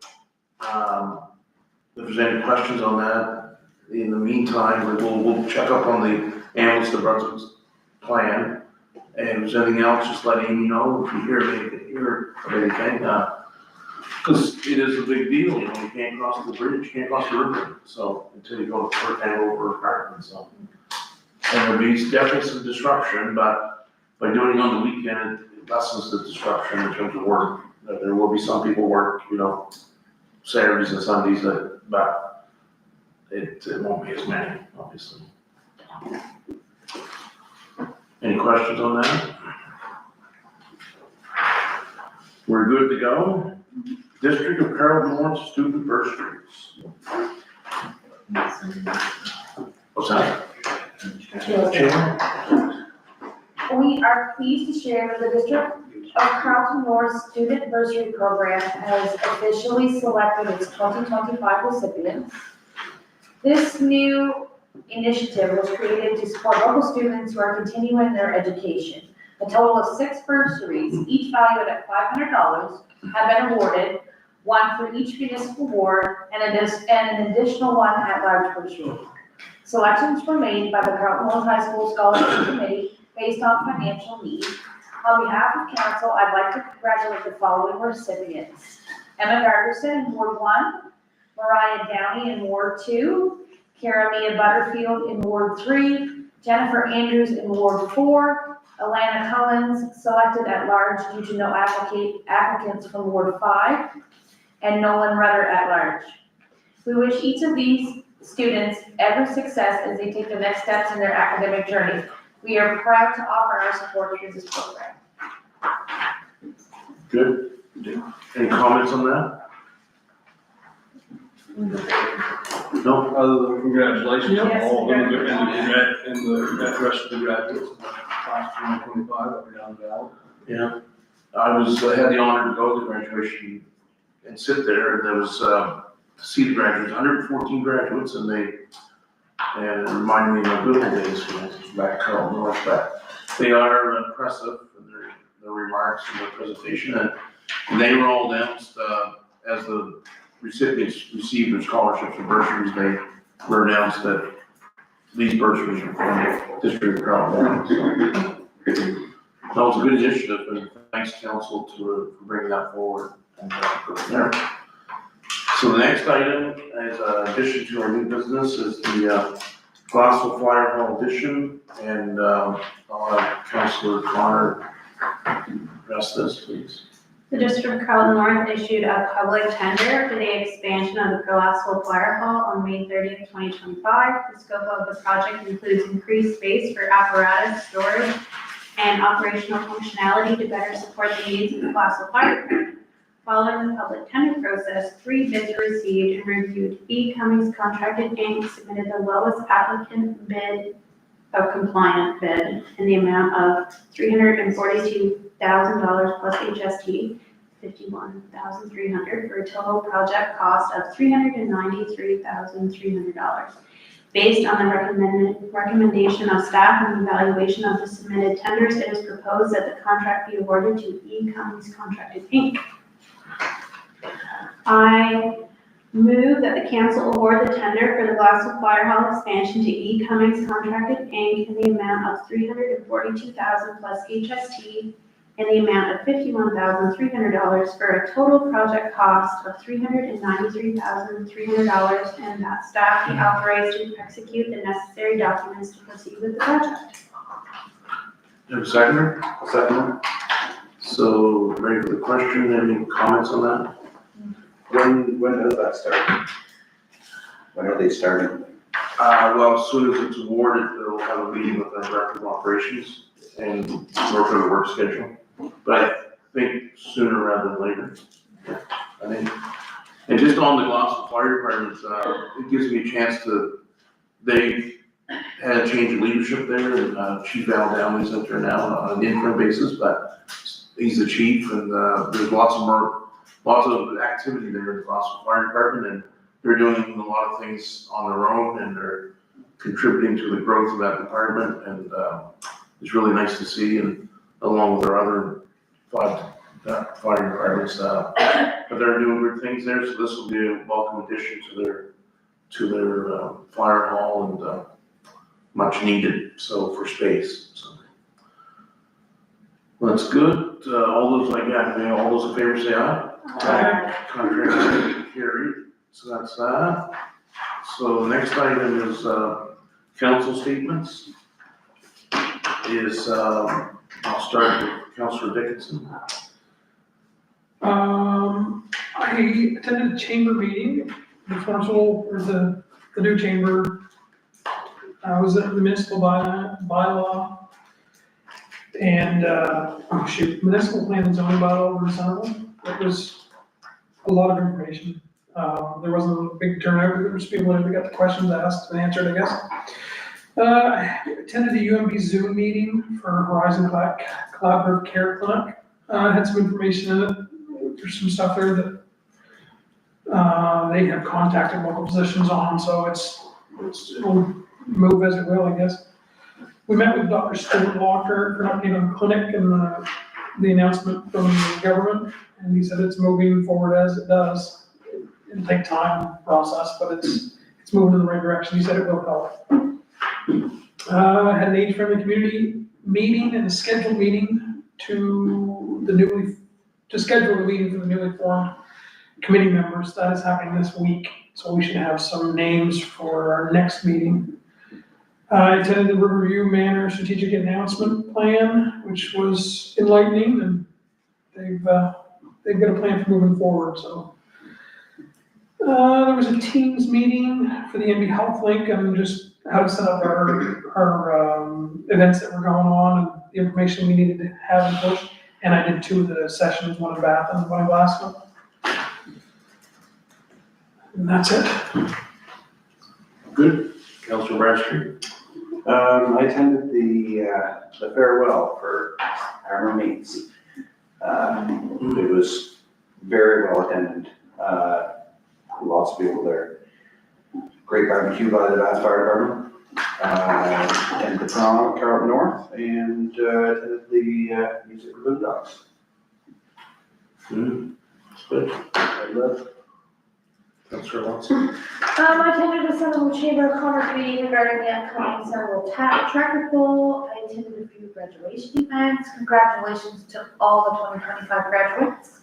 [SPEAKER 1] if there's any questions on that, in the meantime, we'll check up on the ambulance to Brunswick's plan. And if there's anything else, just let Amy know if you hear of anything, because it is a big deal, you know, you can't cross the bridge, you can't cross the river, so, until you go to Perth over apartment, so. And there'll be definitely some disruption, but by doing it on the weekend, it lessens the disruption in terms of work. There will be some people work, you know, Saturdays and Sundays, but it won't be as many, obviously. Any questions on that? We're good to go. District of Carleton student bursaries. What's that? Sharon?
[SPEAKER 5] We are pleased to share that the District of Carleton North Student Bursary Program has officially selected its 2025 recipients. This new initiative was created to support local students who are continuing their education. A total of 6 bursaries, each valued at $500, have been awarded, one for each municipal ward and an additional one at-large bursary. Selections were made by the Carleton North High School Scholarship Committee based on financial need. On behalf of council, I'd like to congratulate the following recipients: Emma Gargerson in Ward 1, Mariah Downey in Ward 2, Kara Mia Butterfield in Ward 3, Jennifer Andrews in Ward 4, Alana Collins selected at large due to no applicants from Ward 5, and Nolan Rudder at large. We wish each of these students every success as they take the next steps in their academic journey. We are proud to offer our support through this program.
[SPEAKER 1] Good. Any comments on that? No?
[SPEAKER 3] Other than congratulations to
[SPEAKER 5] Yes,
[SPEAKER 3] all of them and the rest of the graduates of class 2025 up and down the valley.
[SPEAKER 1] Yeah. I had the honor to go to graduation and sit there, and there was, to see the graduates, 114 graduates, and it reminded me of my good old days when I was back home, North back. They are impressive in their remarks and their presentation, and they were all announced, as the recipients received their scholarships and bursaries, they were announced that these bursaries are from the District of Carleton. That was a good initiative, and thanks council for bringing that forward. And there. So the next item, as an addition to our new business, is the Glassville Flyer Hall addition, and I'll have Councilor Connor address this, please.
[SPEAKER 2] The District of Carleton North issued a public tender for the expansion of the Glassville Fire Hall on May 30th, 2025. The scope of the project includes increased space for apparatus storage and operational functionality to better support the needs of the Glassville Fire Department. Following the public tender process, 3 bids were received and reviewed. E. Cummings Contracted Inc. submitted the lowest applicant bid, a compliant bid, in the amount of $342,000 plus HST, $51,300, for a total project cost of $393,300. Based on the recommendation of staff and evaluation of the submitted tenders, it is proposed that the contract be awarded to E. Cummings Contracted Inc. I move that the council award the tender for the Glassville Fire Hall expansion to E. Cummings Contracted Inc. in the amount of $342,000 plus HST in the amount of $51,300 for a total project cost of $393,300, and that staff be authorized to execute the necessary documents to proceed with the project.
[SPEAKER 1] You have a seconder?
[SPEAKER 4] Second.
[SPEAKER 1] So, ready for the question, any comments on that?
[SPEAKER 4] When does that start? When are they starting?
[SPEAKER 1] Well, as soon as it's awarded, they'll have a meeting with the director of operations and work on the work schedule. But I think sooner rather than later. I think And just on the Gloucester Fire Department, it gives me a chance to, they've had a change of leadership there, and Chief Al Downey's up there now on an interim basis, but he's the chief, and there's lots of activity there in the Gloucester Fire Department, and they're doing a lot of things on their own, and they're contributing to the growth of that department, and it's really nice to see, and along with our other fire departments, but they're doing good things there, so this will be a welcome addition to their fire hall, and much needed, so for space, so. Well, that's good, all those in favor say aye.
[SPEAKER 2] Aye.
[SPEAKER 1] Contrary carried, so that's that. So the next item is council statements. I'll start with Councillor Dickinson.
[SPEAKER 9] I attended a chamber meeting, the Florenceville, or the new chamber. I was at the municipal bylaw, and, municipal plan and zoning bylaw over in Centerville. It was a lot of information. There wasn't a big turnout, but there was people that got the questions asked and answered, I guess. I attended the UMB Zoom meeting for Horizon Collaborative Care Clinic. Had some information in it. There's some stuff there that they have contacted local physicians on, so it'll move as it will, I guess. We met with Dr. Stuart Walker for an update on the clinic and the announcement from the government, and he said it's moving forward as it does. It'll take time, process, but it's moving in the right direction. He said it will help. Had an age-friendly community meeting and a scheduled meeting to schedule the meeting for the newly formed committee members. That is happening this week, so we should have some names for our next meeting. I attended the Riverview Manor Strategic Announcement Plan, which was enlightening, and they've got a plan for moving forward, so. There was a Teams meeting for the NB Health Link and just how to set up our events that were going on and the information we needed to have and push. And I did 2 of the sessions, one in Bath and one in Glasgow. And that's it.
[SPEAKER 1] Good. Councillor Bradstreet.
[SPEAKER 4] I attended the farewell for our mates. It was very well attended. Lots of people there. Great barbecue by the Bath Fire Department. And the prom at Carleton North, and attended the music for Boondocks.
[SPEAKER 1] Good.
[SPEAKER 4] I love.
[SPEAKER 1] Councillor Watson.
[SPEAKER 5] I attended the Centerville Chamber of Commerce meeting regarding the upcoming Centerville tractor pull. I attended a few graduation events. Congratulations to all the 2025 graduates.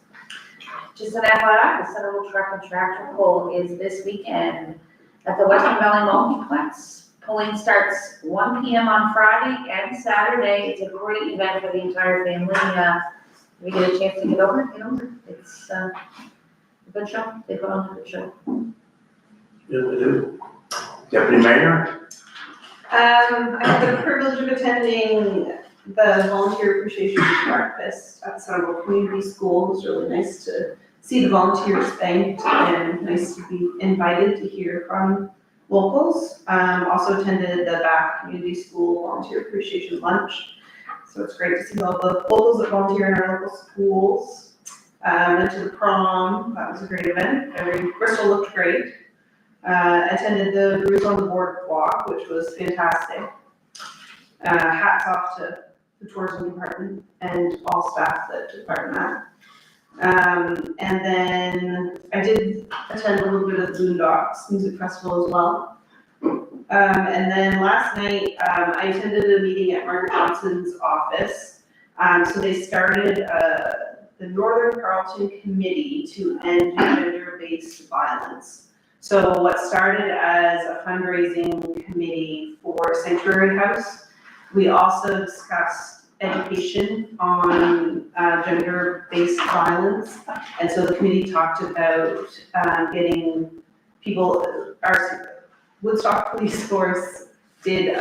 [SPEAKER 5] Just an FYI, the Centerville Truck and Tractor Pull is this weekend at the Western Valley Multiplex. Pulling starts 1 p.m. on Friday and Saturday. It's a great event for the entire family. If you get a chance to get over. It's a good show. They put on a good show.
[SPEAKER 1] Yeah, we do. Deputy Mayor.
[SPEAKER 8] I had the privilege of attending the volunteer appreciation breakfast at Centerville Community School. It was really nice to see the volunteers thanked and nice to be invited to hear from locals. Also attended the Bath Community School Volunteer Appreciation Lunch. So it's great to see all the locals that volunteer in our local schools. Went to the prom. That was a great event. Bristol looked great. Attended the Bruise on the Board walk, which was fantastic. Hats off to the tourism department and all staff that took part in that. And then I did attend a little bit of the Boondocks Music Festival as well. And then last night, I attended a meeting at Margaret Johnston's office. So they started the Northern Carleton Committee to End Gender-Based Violence. So what started as a fundraising committee for Sanctuary House, we also discussed education on gender-based violence. And so the committee talked about getting people, our Woodstock Police Force did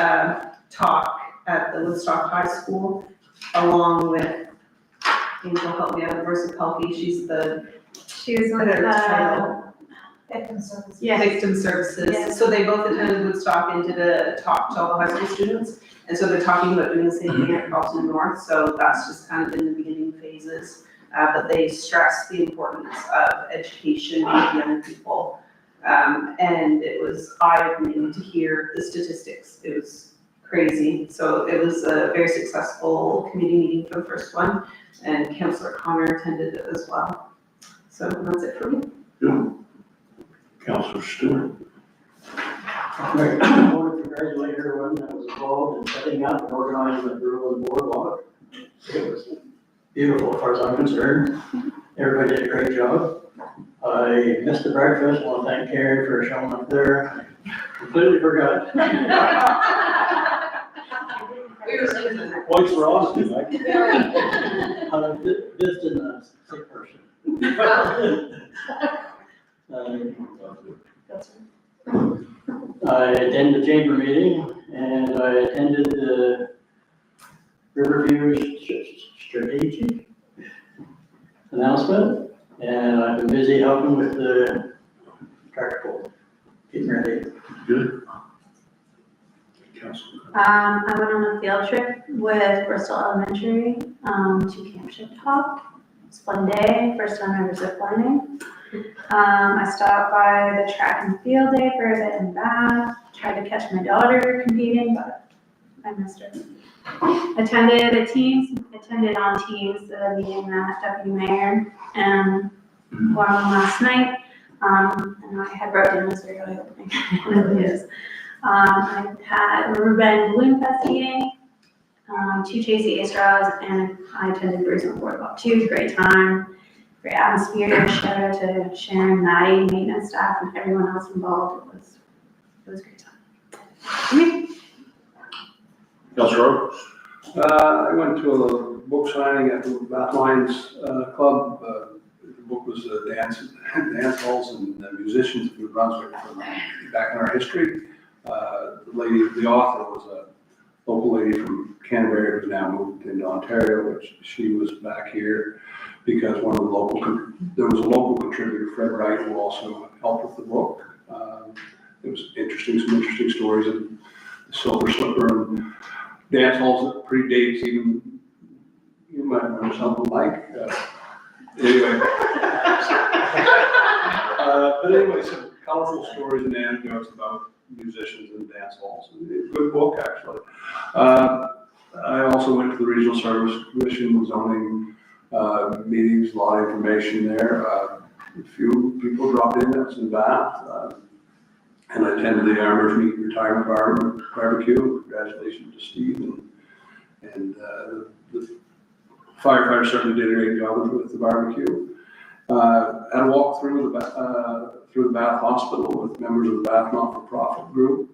[SPEAKER 8] talk at the Woodstock High School along with, Angel, help me out, Versa Pelkey, she was
[SPEAKER 2] with
[SPEAKER 8] title.
[SPEAKER 5] Victim services.
[SPEAKER 2] Yes.
[SPEAKER 8] Victim Services.
[SPEAKER 2] Yes.
[SPEAKER 8] So they both attended Woodstock and did a talk to all the high school students. And so they're talking about doing the same thing at Carleton North, so that's just kind of in the beginning phases. But they stress the importance of education with young people. And it was eye-opening to hear the statistics. It was crazy. So it was a very successful committee meeting for the first one, and Councillor Connor attended it as well. So that's it for me.
[SPEAKER 1] Good. Councillor Stewart.
[SPEAKER 10] Right, I want to congratulate everyone that was involved in setting up and organizing the Berlin Boardwalk. It was beautiful as far as I'm concerned. Everybody did a great job. I missed the breakfast. I want to thank Karen for showing up there. Completely forgot.
[SPEAKER 8] We were saying
[SPEAKER 10] Points for honesty, Mike. Visiting a sick person. I attended the chamber meeting and I attended the Riverview's strategic announcement, and I've been busy helping with the tractor pull, getting ready.
[SPEAKER 1] Good. Councillor.
[SPEAKER 2] I went on a field trip with Bristol Elementary, to Camp Shiptop. It's a fun day, first time ever zip lining. I stopped by the track and field day for a bit in Bath, tried to catch my daughter competing, but I missed her. Attended on Teams, the meeting at Deputy Mayor and one last night. And I had wrote down this very eye-opening, it really is. I had a Riverbend Balloon Fest meeting, 2 Chasey A-Straws, and I attended Bruce on Boardwalk too. Great time, great atmosphere. Shout out to Sharon, Maddie, maintenance staff, and everyone else involved. It was a great time.
[SPEAKER 1] Councillor Roberts.
[SPEAKER 3] I went to a book signing at the Bath Lions Club. The book was dance halls and musicians of New Brunswick from back in our history. The author was a local lady from Canterbury who's now moved into Ontario, which she was back here because there was a local contributor, Fred Wright, who also helped with the book. It was some interesting stories of the Silver Slipper and dance halls that predates even, you might remember something like, anyway. But anyway, some colorful stories and anecdotes about musicians and dance halls. Good book, actually. I also went to the Regional Service Commission zoning meetings, a lot of information there. A few people dropped in, that's in Bath. And I attended the Armors Meet Retirement Barbecue. Congratulations to Steve. And the firefighters certainly did a great job with the barbecue. Had a walk through the Bath Hospital with members of the Bath Not-for-Profit group.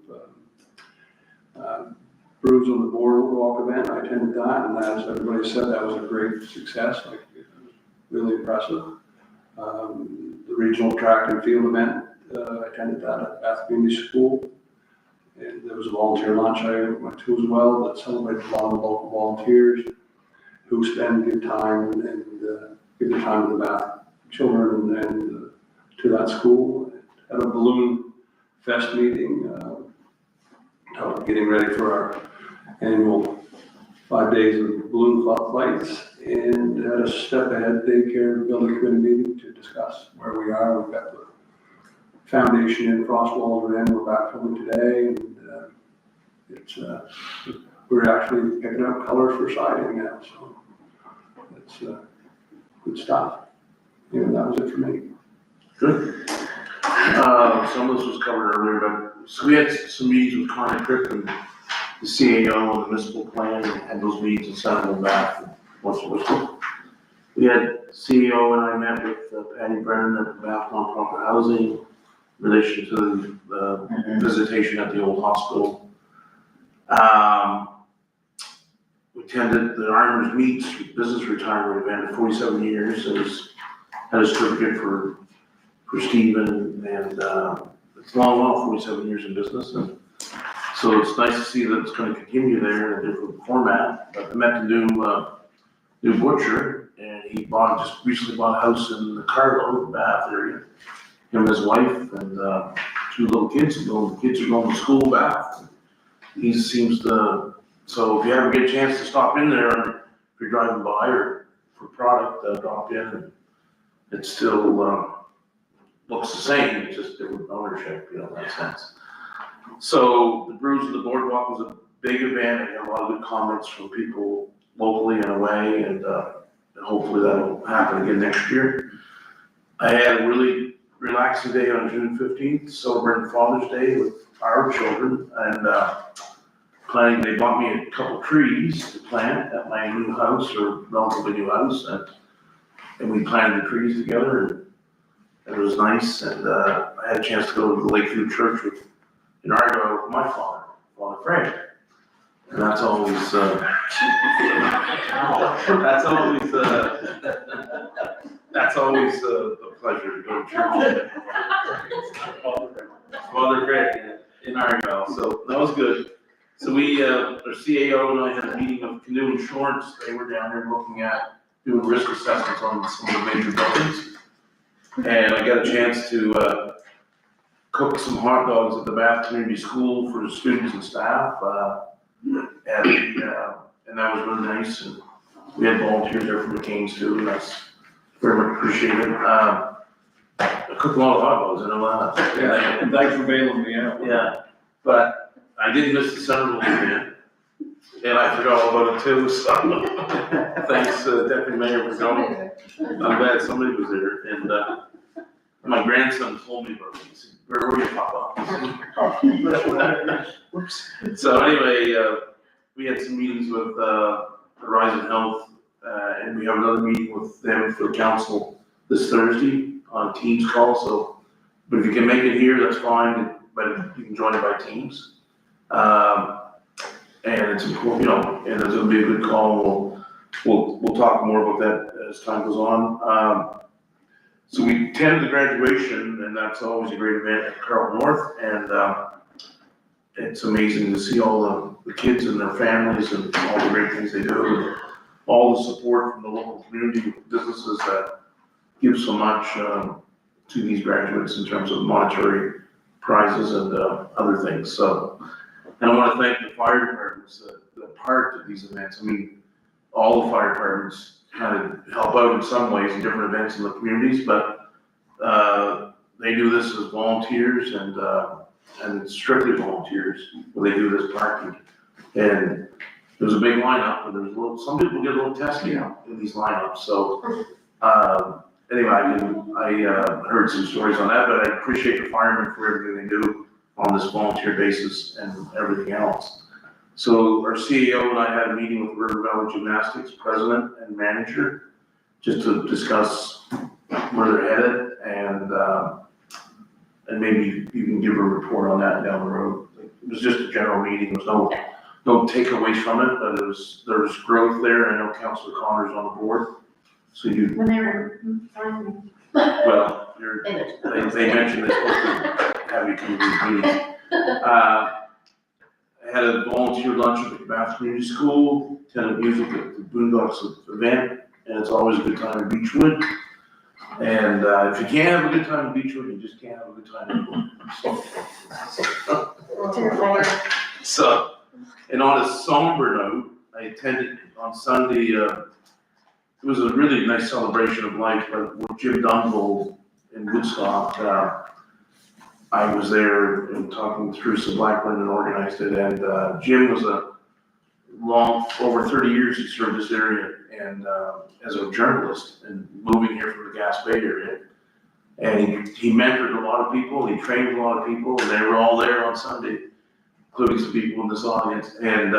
[SPEAKER 3] Bruce on the boardwalk event, I attended that, and as everybody said, that was a great success. Like, it was really impressive. The regional track and field event, I attended that at Bath Community School. And there was a volunteer lunch I went to as well that celebrated a lot of local volunteers who spend good time and give their time to the Bath children and to that school. At a balloon fest meeting, getting ready for our annual 5 days of balloon flights, and had a step ahead daycare building committee meeting to discuss where we are. We've got the foundation in, frost walls are in, we're backfilling today, and we're actually picking up colors for siding now, so it's good stuff. And that was it for me.
[SPEAKER 1] Good. Some of this was covered earlier, but so we had some meetings with Connie Crick and the CAO on the municipal plan, and had those meetings in Central and Bath once a week. We had CAO and I met with Patty Brennan at the Bath Nonprofit Housing in relation to the visitation at the old hospital. We attended the Armors Meets business retirement event at 47 years. It was had a certificate for Stephen, and it's long while, 47 years in business, and so it's nice to see that it's going to continue there in a different format. But I met the new butcher, and he just recently bought a house in the Carleton, Bath area, him him and his wife and, 2 little kids, and the kids are going to school back. He seems to, so if you ever get a chance to stop in there, and if you're driving by or for product, drop in, and it still, looks the same, it's just different ownership, in that sense. So the Brews of the Boardwalk was a big event. I got a lot of good comments from people locally and away, and hopefully that'll happen again next year. I had a really relaxing day on June 15th, celebrating Father's Day with our children, and they bought me a couple trees to plant at my new house, or relatively new house, and we planted the trees together, and it was nice, and I had a chance to go to the Lakeview Church in Argo with my father, Father Frank. And that's always a pleasure to go to church. Father Frank in Argo, so that was good. So we, our CAO and I had a meeting of Canoe Insurance. They were down here looking at doing risk assessments on some of the major buildings. And I got a chance to cook some hot dogs at the Bath Community School for the students and staff. And that was really nice. And we had volunteers there from McCain's too, and that's very much appreciated. I cooked a lot of hot dogs, I know that.
[SPEAKER 3] Yeah, and thanks for bailing me out.
[SPEAKER 1] Yeah, but I did miss the Central event, and I forgot all about it too, so thanks, Deputy Mayor, for going. I'm glad somebody was there, and my grandson told me about it. He said, "Where were you, Papa?" So anyway, we had some meetings with Horizon Health, and we have another meeting with them for the council this Thursday on a Teams call, so, but if you can make it here, that's fine, but you can join it by Teams. And it's important, and it's gonna be a good call. We'll talk more about that as time goes on. So we attended the graduation, and that's always a great event at Carleton North, and it's amazing to see all the kids and their families and all the great things they do, and all the support from the local community businesses that give so much to these graduates in terms of monetary prizes and other things. So, and I want to thank the fire departments that are part of these events. I mean, all the fire departments kind of help out in some ways in different events in the communities, but they do this as volunteers, and it's strictly volunteers when they do this parking. And there's a big lineup, and some people get a little testy in these lineups. So anyway, I heard some stories on that, but I appreciate the firemen for everything they do on this volunteer basis and everything else. So our CEO and I had a meeting with River Valley Gymnastics president and manager, just to discuss where they're headed, and maybe you can give a report on that down the road. It was just a general meeting, there was no takeaways from it, but there was growth there. I know Councilor Connor's on the board, so you,
[SPEAKER 2] When they were finding.
[SPEAKER 1] well, they mentioned they're supposed to have you come to these meetings. I had a volunteer lunch at the Bath Community School, attended music at the Boondocks event, and it's always a good time in Beechwood. And if you can't have a good time in Beechwood, you just can't have a good time anymore. So, and on a somber note, I attended on Sunday, it was a really nice celebration of life, but with Jim Dunvold in Woodstock, I was there and talking through some Blackburn and organized it, and Jim was over 30 years he served this area, and as a journalist, and moving here from the Gas Bay area. And he mentored a lot of people, he trained a lot of people, and they were all there on Sunday, including some people in this audience, and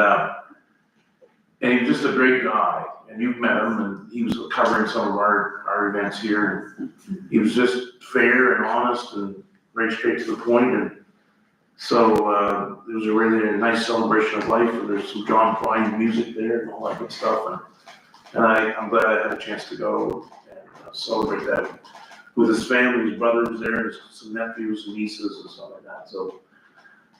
[SPEAKER 1] he was just a great guy, and you've met him, and he was covering some of our events here, and he was just fair and honest and very straight to the point, and so it was a really nice celebration of life, and there's some John Prine music there and all that good stuff, and I'm glad I had a chance to go and celebrate that with his family. His brother was there, and some nephews and nieces and stuff like that. So,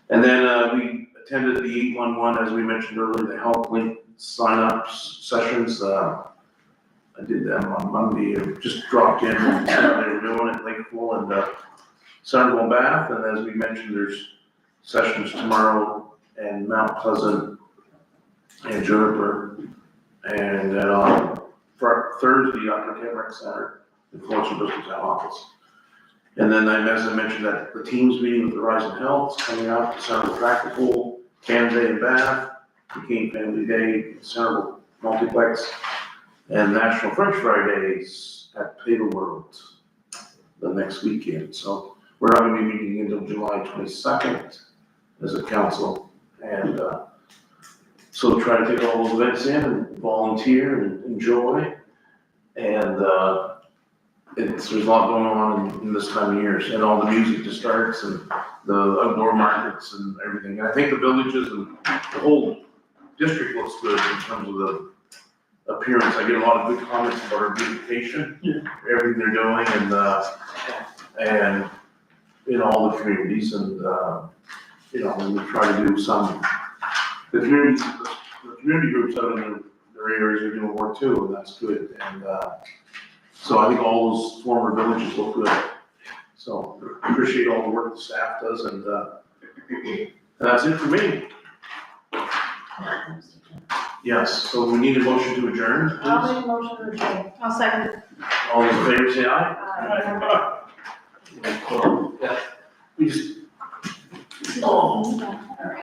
[SPEAKER 1] and then we attended the 811, as we mentioned earlier, the Help Link sign-up sessions. I did them on Monday, and just dropped in and they were doing it Lakeville, and Centerville Bath, and as we mentioned, there's sessions tomorrow and Mount Pleasant and Juniper. And then on Thursday, Upper Rec Center in Florenceville Town Office. And then as I mentioned, that the teams meeting with Horizon Health is coming out, the Centerville Tractor Pool, Cam Day in Bath, McCain Family Day, Centerville Multiplex, and National French Fry Days at Potato World the next weekend. So we're not gonna be meeting until July 22nd as a council. And so try to take all those events in and volunteer and enjoy. And there's a lot going on in this time of year, and all the music just starts and the outdoor markets and everything. And I think the villages and the whole district looks good in terms of the appearance. I get a lot of good comments about our beautification, everything they're doing, and in all the communities. And you know, we try to do some. The community groups out in their areas are doing work too, and that's good. And so I think all those former villages look good. So I appreciate all the work the staff does, and that's it for me. Yes, so we need a motion to adjourn,
[SPEAKER 5] I'll
[SPEAKER 1] please.
[SPEAKER 5] make a motion to adjourn.
[SPEAKER 2] I'll second.
[SPEAKER 1] All those in favor say aye.
[SPEAKER 5] Aye.
[SPEAKER 1] Aye.